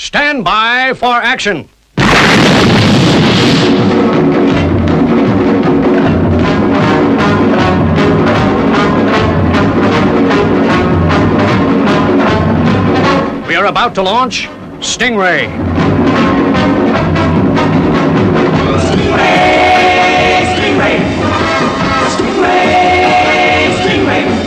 Stand by for action. We are about to launch Stingray. Stingray, Stingray, Stingray, Stingray.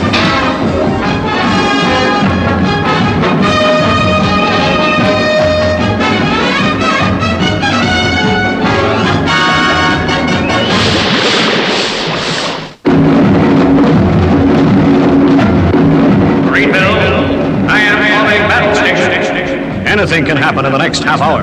Anything can happen in the next half hour.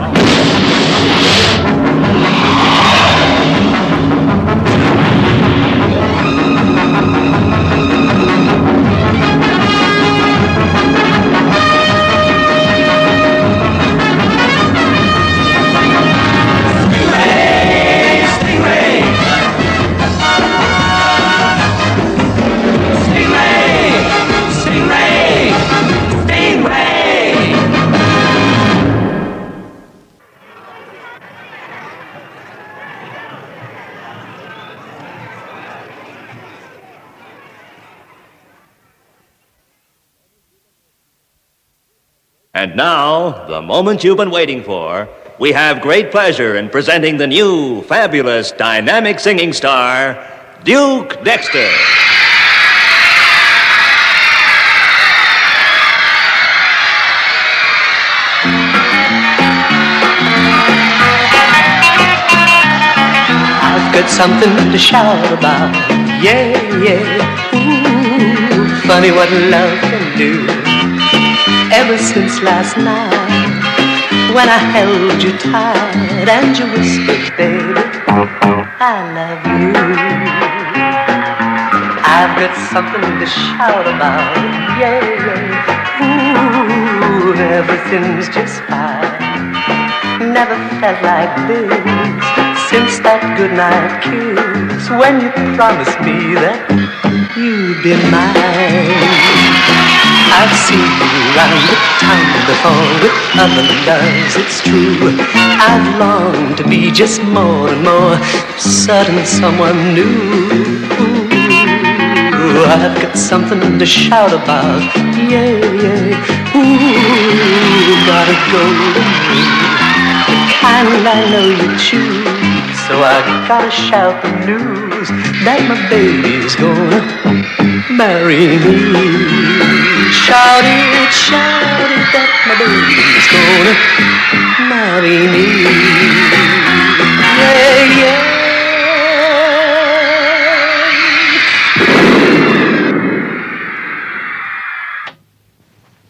And now, the moment you've been waiting for, we have great pleasure in presenting the new, fabulous, dynamic singing star, Duke Dexter. I've got something to shout about, yeah, yeah. Ooh, funny what love can do. Ever since last night, when I held you tight and you whispered, baby, I love you. I've got something to shout about, yeah, yeah. Ooh, everything's just fine. Never felt like this since that goodnight kiss, when you promised me that you'd be mine. I've seen you round the town before with other loves, it's true. I've longed to be just more and more certain someone new. Ooh, I've got something to shout about, yeah, yeah. Ooh, got a golden ring, the kind I know you choose. So I gotta shout the news that my baby's gonna marry me. Shout it, that my baby's gonna marry me. Yeah, yeah.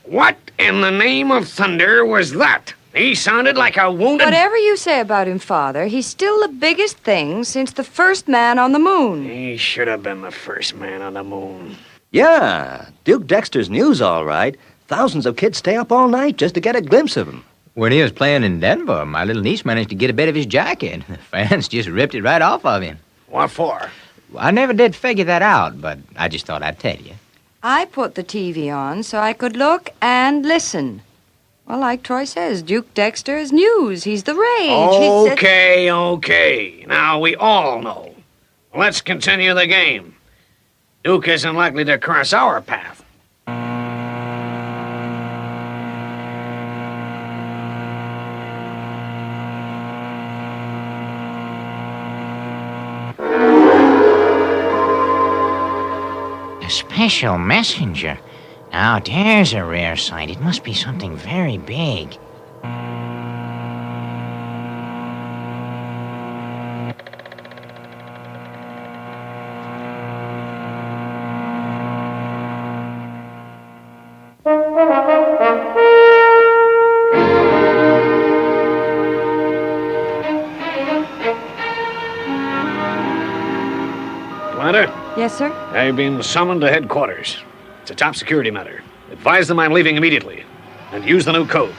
What in the name of thunder was that? He sounded like a wounded... Whatever you say about him, Father, he's still the biggest thing since the first man on the moon. He should have been the first man on the moon. Yeah, Duke Dexter's news, all right. Thousands of kids stay up all night just to get a glimpse of him. When he was playing in Denver, my little niece managed to get a bit of his jacket. The fans just ripped it right off of him. What for? I never did figure that out, but I just thought I'd tell you. I put the TV on so I could look and listen. Well, like Troy says, Duke Dexter is news. He's the rage. Okay. Now, we all know. Let's continue the game. Duke isn't likely to cross our path. A special messenger. Now, there's a rare sight. It must be something very big. Commander? Yes, sir? I've been summoned to headquarters. It's a top security matter. Advise them I'm leaving immediately. And use the new code.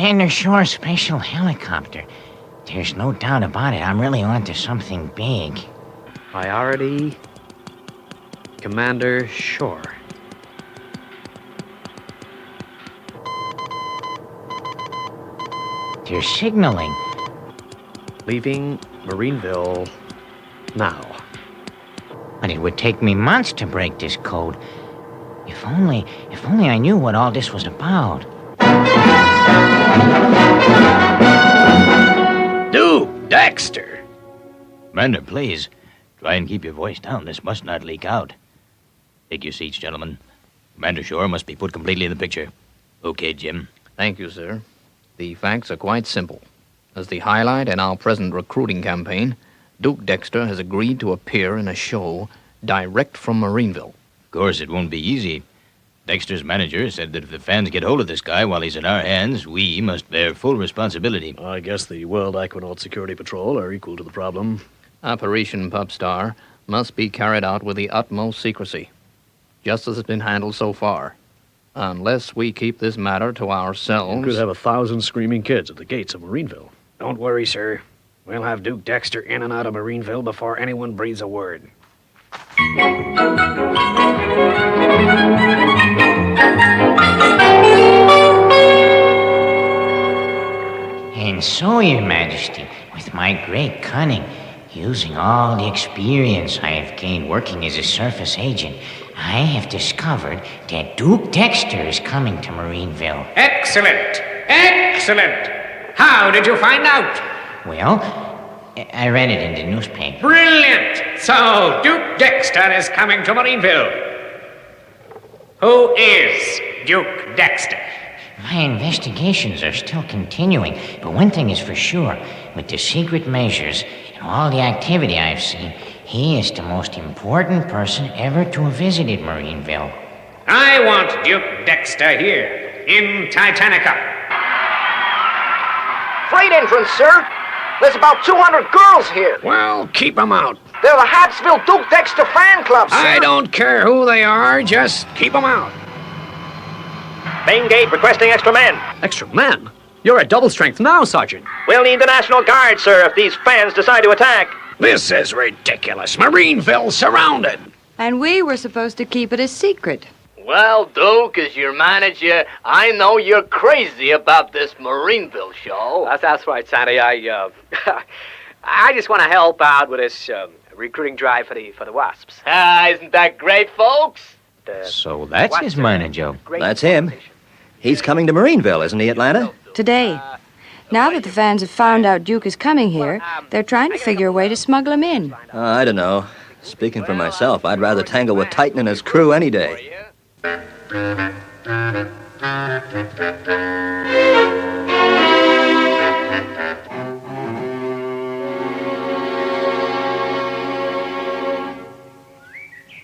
Commander Shore's special helicopter. There's no doubt about it. I'm really onto something big. Priority, Commander Shore. They're signaling. Leaving Marineville now. But it would take me months to break this code. If only I knew what all this was about. Duke Dexter! Commander, please, try and keep your voice down. This must not leak out. Take your seats, gentlemen. Commander Shore must be put completely in the picture. Okay, Jim. Thank you, sir. The facts are quite simple. As the highlight in our present recruiting campaign, Duke Dexter has agreed to appear in a show direct from Marineville. Of course, it won't be easy. Dexter's manager said that if the fans get hold of this guy while he's in our hands, we must bear full responsibility. I guess the World Aquanaut Security Patrol are equal to the problem. Operation Pup Star must be carried out with the utmost secrecy, just as it's been handled so far. Unless we keep this matter to ourselves... You could have 1,000 screaming kids at the gates of Marineville. Don't worry, sir. We'll have Duke Dexter in and out of Marineville before anyone breathes a word. And so, Your Majesty, with my great cunning, using all the experience I have gained working as a surface agent, I have discovered that Duke Dexter is coming to Marineville. Excellent! Excellent! How did you find out? Well, I read it in the newspaper. Brilliant! So, Duke Dexter is coming to Marineville. Who is Duke Dexter? My investigations are still continuing, but one thing is for sure. With the secret measures and all the activity I've seen, he is the most important person ever to have visited Marineville. I want Duke Dexter here, in Titanica. Freight entrance, sir. There's about 200 girls here. Well, keep them out. They're the Hartsville Duke Dexter fan club, sir. I don't care who they are, just keep them out. Main gate requesting extra men. Extra men? You're at double strength now, Sergeant. We'll need the National Guard, sir, if these fans decide to attack. This is ridiculous. Marineville's surrounded. And we were supposed to keep it a secret. Well, Duke, as your manager, I know you're crazy about this Marineville show. That's right, Sandy. I just want to help out with this recruiting drive for the Wasps. Isn't that great, folks? So that's his manager. That's him. He's coming to Marineville, isn't he, Atlanta? Today. Now that the fans have found out Duke is coming here, they're trying to figure a way to smuggle him in. I don't know. Speaking for myself, I'd rather tangle with Titan and his crew any day.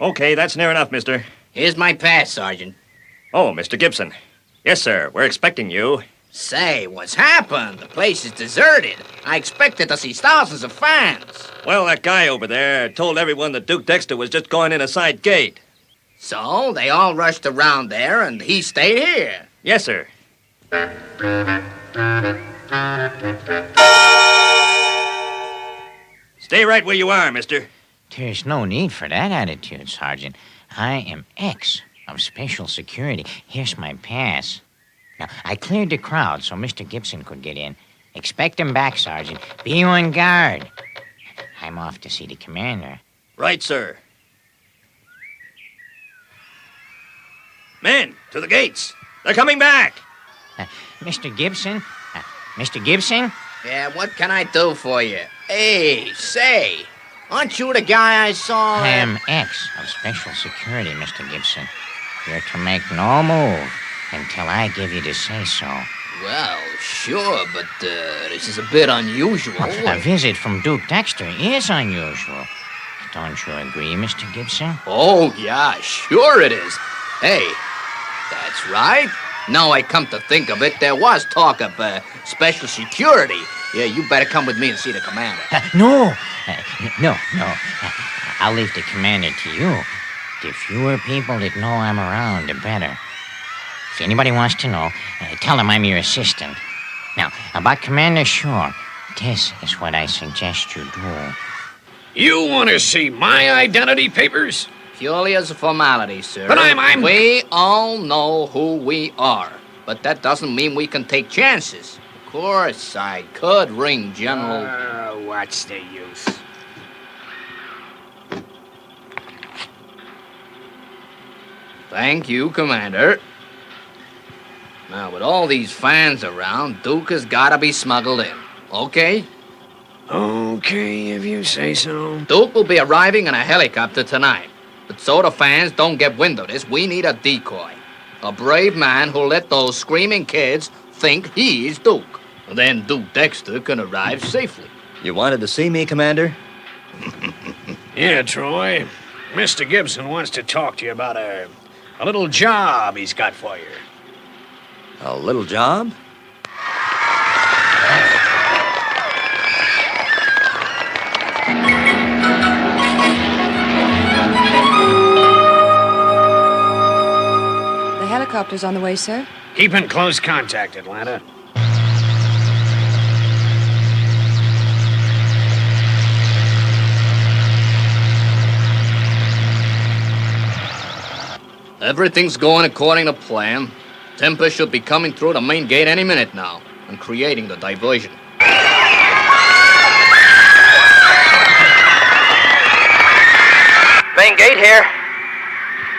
Okay, that's near enough, mister. Here's my pass, Sergeant. Oh, Mr. Gibson. Yes, sir. We're expecting you. Say, what's happened? The place is deserted. I expected to see thousands of fans. Well, that guy over there told everyone that Duke Dexter was just going in a side gate. So, they all rushed around there, and he stayed here. Yes, sir. Stay right where you are, mister. There's no need for that attitude, Sergeant. I am X of Special Security. Here's my pass. Now, I cleared the crowd so Mr. Gibson could get in. Expect him back, Sergeant. Be on guard. I'm off to see the commander. Right, sir. Men, to the gates. They're coming back. Mr. Gibson? Mr. Gibson? Yeah, what can I do for you? Hey, say, aren't you the guy I saw? I am X of Special Security, Mr. Gibson. You're to make no move until I give you the say-so. Well, sure, but this is a bit unusual. A visit from Duke Dexter is unusual. Don't you agree, Mr. Gibson? Oh, yeah, sure it is. Hey, that's right. Now I come to think of it, there was talk of special security. Yeah, you better come with me and see the commander. No. I'll leave the commander to you. The fewer people that know I'm around, the better. If anybody wants to know, tell them I'm your assistant. Now, about Commander Shore, this is what I suggest you do. You want to see my identity papers? Purely as a formality, sir. But I'm... We all know who we are. But that doesn't mean we can take chances. Of course, I could ring General... What's the use? Thank you, Commander. Now, with all these fans around, Duke has gotta be smuggled in. Okay? Okay, if you say so. Duke will be arriving in a helicopter tonight. But so the fans don't get wind of this, we need a decoy. A brave man who'll let those screaming kids think he's Duke. Then Duke Dexter can arrive safely. You wanted to see me, Commander? Yeah, Troy. Mr. Gibson wants to talk to you about a little job he's got for you. A little job? The helicopter's on the way, sir. Keep in close contact, Atlanta. Everything's going according to plan. Tempest should be coming through the main gate any minute now and creating the diversion. Main gate here.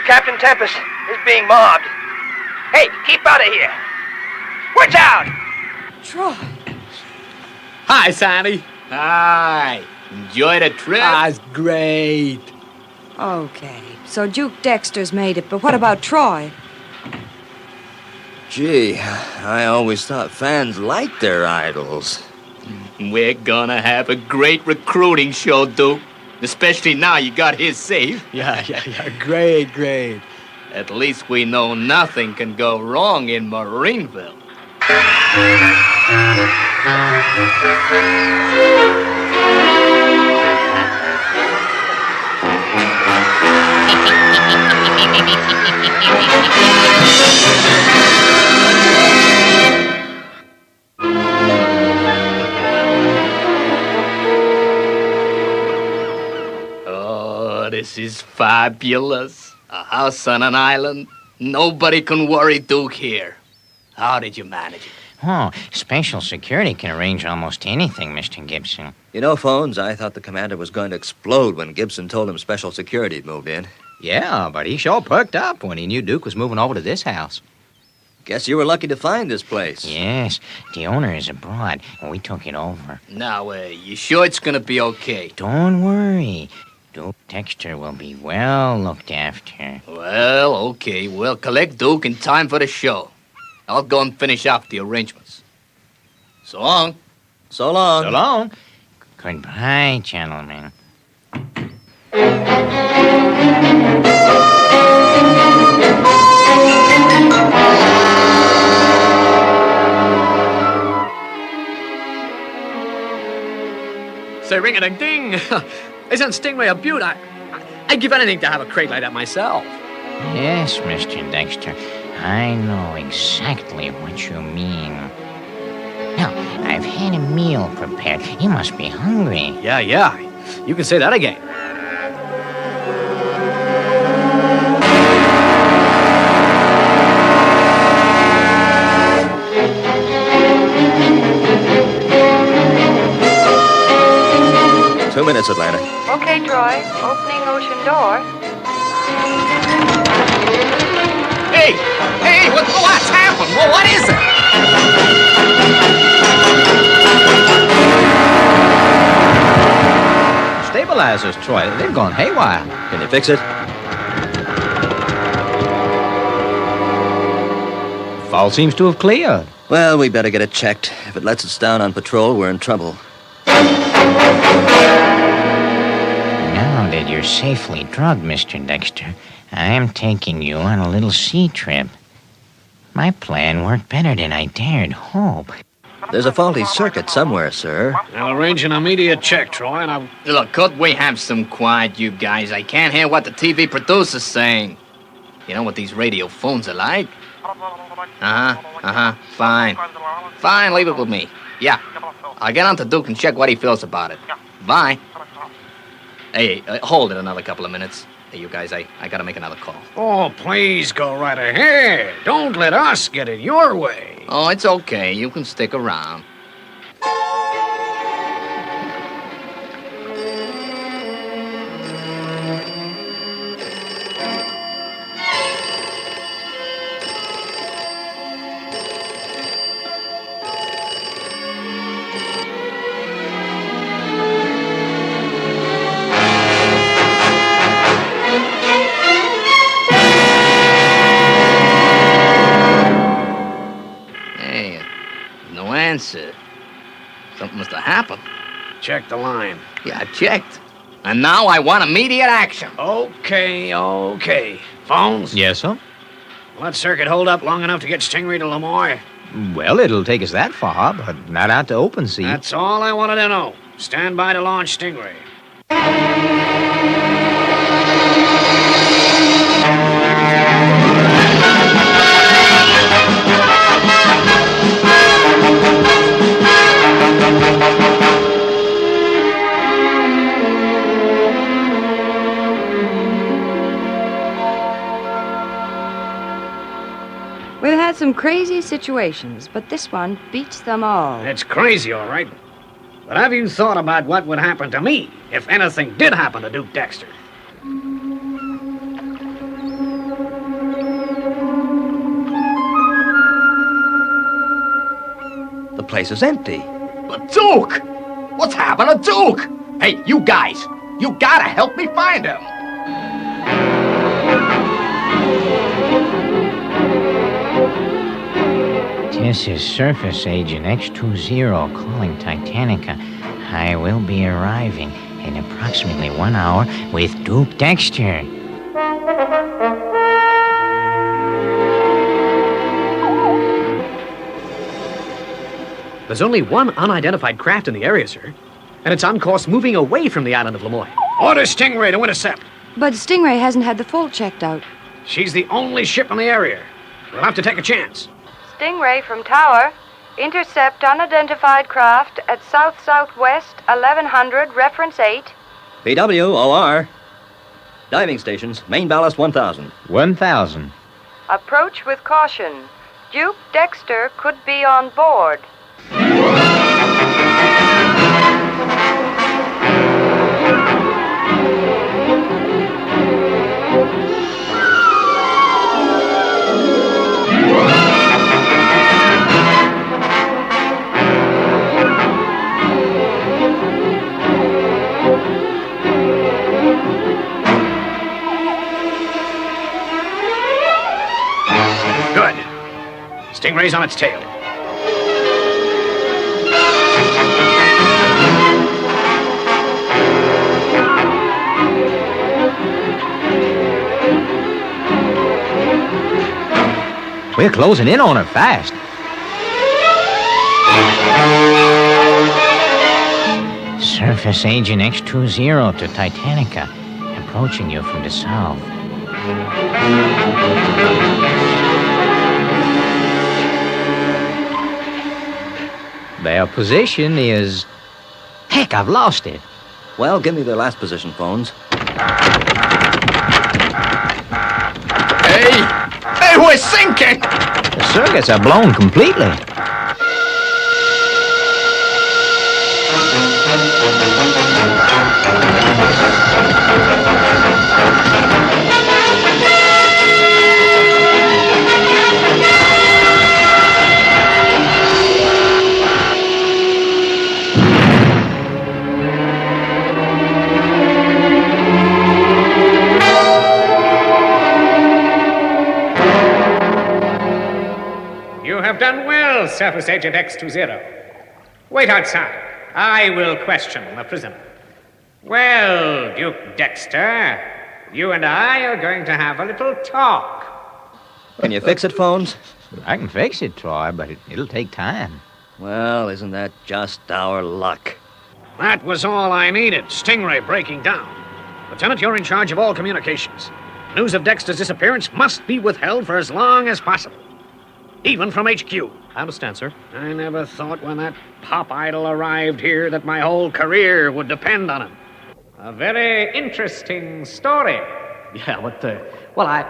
Captain Tempest is being mobbed. Hey, keep out of here. Watch out! Troy. Hi, Sandy. Hi. Enjoy the trip? It's great. Okay, so Duke Dexter's made it, but what about Troy? Gee, I always thought fans liked their idols. We're gonna have a great recruiting show, Duke. Especially now you got his safe. Yeah. Great. At least we know nothing can go wrong in Marineville. Oh, this is fabulous. A house on an island. Nobody can worry Duke here. How did you manage it? Oh, special security can arrange almost anything, Mr. Gibson. You know, Phones, I thought the commander was going to explode when Gibson told him special security had moved in. Yeah, but he sure perked up when he knew Duke was moving over to this house. Guess you were lucky to find this place. Yes, the owner is abroad, and we took it over. Now, you sure it's gonna be okay? Don't worry. Duke Dexter will be well looked after. Well, okay. We'll collect Duke in time for the show. I'll go and finish up the arrangements. So long. So long. So long. Goodbye, gentlemen. Say, ring-a-ding-ding. Isn't Stingray a beaut? I'd give anything to have a crate like that myself. Yes, Mr. Dexter. I know exactly what you mean. Now, I've had a meal prepared. You must be hungry. Yeah. You can say that again. Two minutes, Atlanta. Okay, Troy. Opening ocean door. Hey, what's happened? Well, what is it? Stabilizers, Troy. They've gone haywire. Can you fix it? Fault seems to have cleared. Well, we better get it checked. If it lets us down on patrol, we're in trouble. Now that you're safely drugged, Mr. Dexter, I'm taking you on a little sea trip. My plan worked better than I dared hope. There's a faulty circuit somewhere, sir. I'll arrange an immediate check, Troy, and I'll... Look, could we have some quiet, you guys? I can't hear what the TV producer's saying. You know what these radio phones are like? Fine. Fine, leave it with me. Yeah. I'll get on to Duke and check what he feels about it. Bye. Hey, hold it another couple of minutes. Hey, you guys, I gotta make another call. Oh, please go right ahead. Don't let us get in your way. Oh, it's okay. You can stick around. Answer. Something must have happened. Check the line. Yeah, I checked. And now I want immediate action. Okay. Phones? Yes, sir? Will that circuit hold up long enough to get Stingray to Lemoyne? Well, it'll take us that far, but not out to open sea. That's all I wanted to know. Stand by to launch Stingray. We've had some crazy situations, but this one beats them all. It's crazy, all right. But have you thought about what would happen to me if anything did happen to Duke Dexter? The place is empty. But Duke! What's happened to Duke? Hey, you guys, you gotta help me find him. This is Surface Agent X20 calling Titanica. I will be arriving in approximately 1 hour with Duke Dexter. There's only one unidentified craft in the area, sir. And it's on course moving away from the island of Lemoyne. Order Stingray to intercept. But Stingray hasn't had the full checked out. She's the only ship in the area. We'll have to take a chance. Stingray from Tower. Intercept unidentified craft at south-southwest 1100, reference 8. PW, OR. Diving stations, main ballast 1,000. 1,000. Approach with caution. Duke Dexter could be on board. Good. Stingray's on its tail. We're closing in on her fast. Surface Agent X20 to Titanica, approaching you from the south. Their position is... Heck, I've lost it. Well, give me their last position phones. Hey, we're sinking! The circuits are blown completely. You have done well, Surface Agent X20. Wait outside. I will question the prisoner. Well, Duke Dexter, you and I are going to have a little talk. Can you fix it, phones? I can fix it, Troy, but it'll take time. Well, isn't that just our luck? That was all I needed. Stingray breaking down. Lieutenant, you're in charge of all communications. News of Dexter's disappearance must be withheld for as long as possible. even from HQ. I understand, sir. I never thought when that pop idol arrived here that my whole career would depend on him. A very interesting story. Yeah, well, I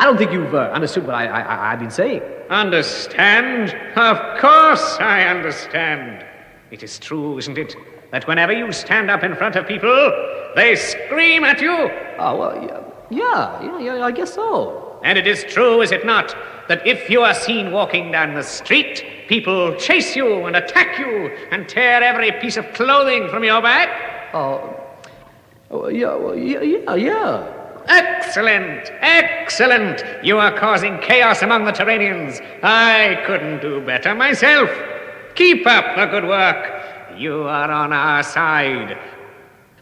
don't think you've understood what I've been saying. Understand? Of course I understand. It is true, isn't it, that whenever you stand up in front of people, they scream at you? Oh, well, yeah, I guess so. And it is true, is it not, that if you are seen walking down the street, people chase you and attack you and tear every piece of clothing from your back? Yeah. Excellent, excellent. You are causing chaos among the Terranians. I couldn't do better myself. Keep up the good work. You are on our side.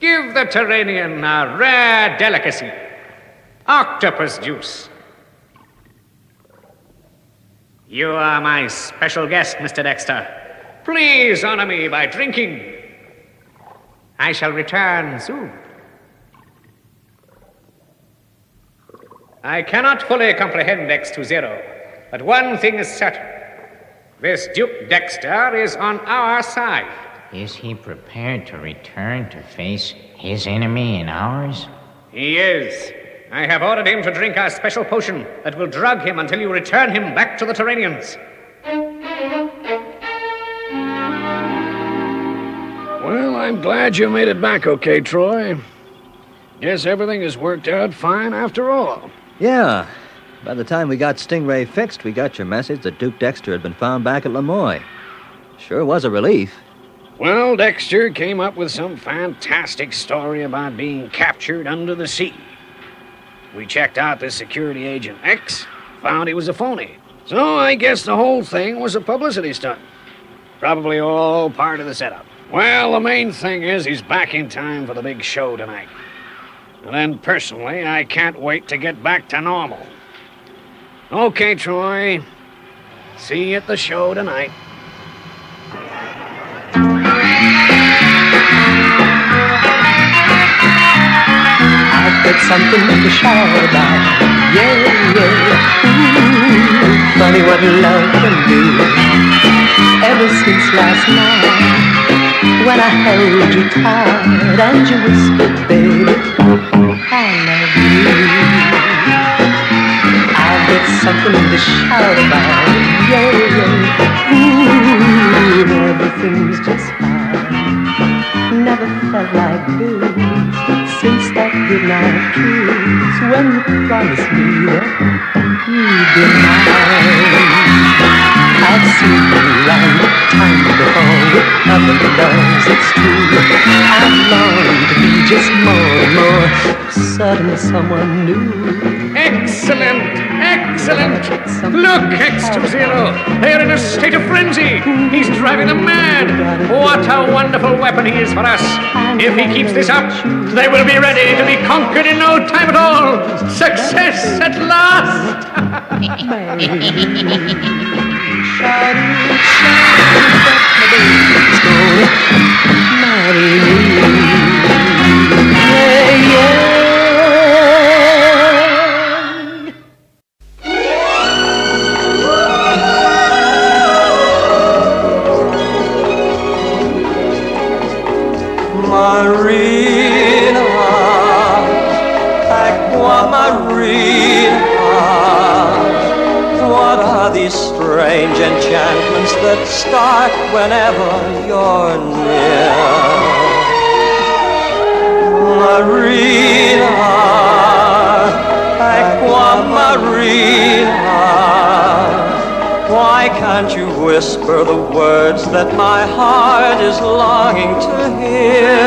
Give the Terranian a rare delicacy. Octopus juice. You are my special guest, Mr. Dexter. Please honor me by drinking. I shall return soon. I cannot fully comprehend X20, but one thing is certain. This Duke Dexter is on our side. Is he prepared to return to face his enemy and ours? He is. I have ordered him to drink our special potion that will drug him until you return him back to the Terranians. Well, I'm glad you made it back okay, Troy. Guess everything has worked out fine after all. Yeah. By the time we got Stingray fixed, we got your message that Duke Dexter had been found back at Lemoy. Sure was a relief. Well, Dexter came up with some fantastic story about being captured under the sea. We checked out this security agent X, found he was a phony. So I guess the whole thing was a publicity stunt. Probably all part of the setup. Well, the main thing is he's back in time for the big show tonight. And then, personally, I can't wait to get back to normal. Okay, Troy. See you at the show tonight. I've got something to shout about. Yeah. Ooh, funny what love can do. Ever since last night, when I held you tight and you whispered, baby, I love you. I've got something to shout about. Yeah. Ooh, everything's just fine. Never felt like this since that goodnight kiss when you promised me that you'd be mine. I've seen you around the time before with other loves, it's true. I've longed to be just more and more. Suddenly someone new. Excellent, excellent. Look, X20. They're in a state of frenzy. He's driving them mad. What a wonderful weapon he is for us. If he keeps this up, they will be ready to be conquered in no time at all. Success at last. Marina, Marina, what are these strange enchantments that start whenever you're near? Marina, Marina, why can't you whisper the words that my heart is longing to hear?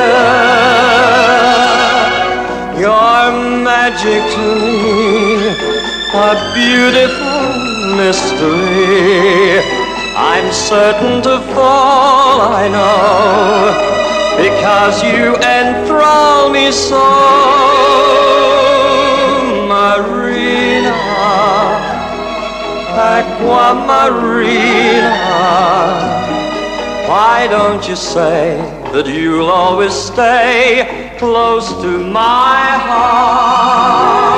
Your magic to me, a beautiful mystery. I'm certain to fall, I know, because you enthrall me so. Marina, Marina, why don't you say that you'll always stay close to my heart?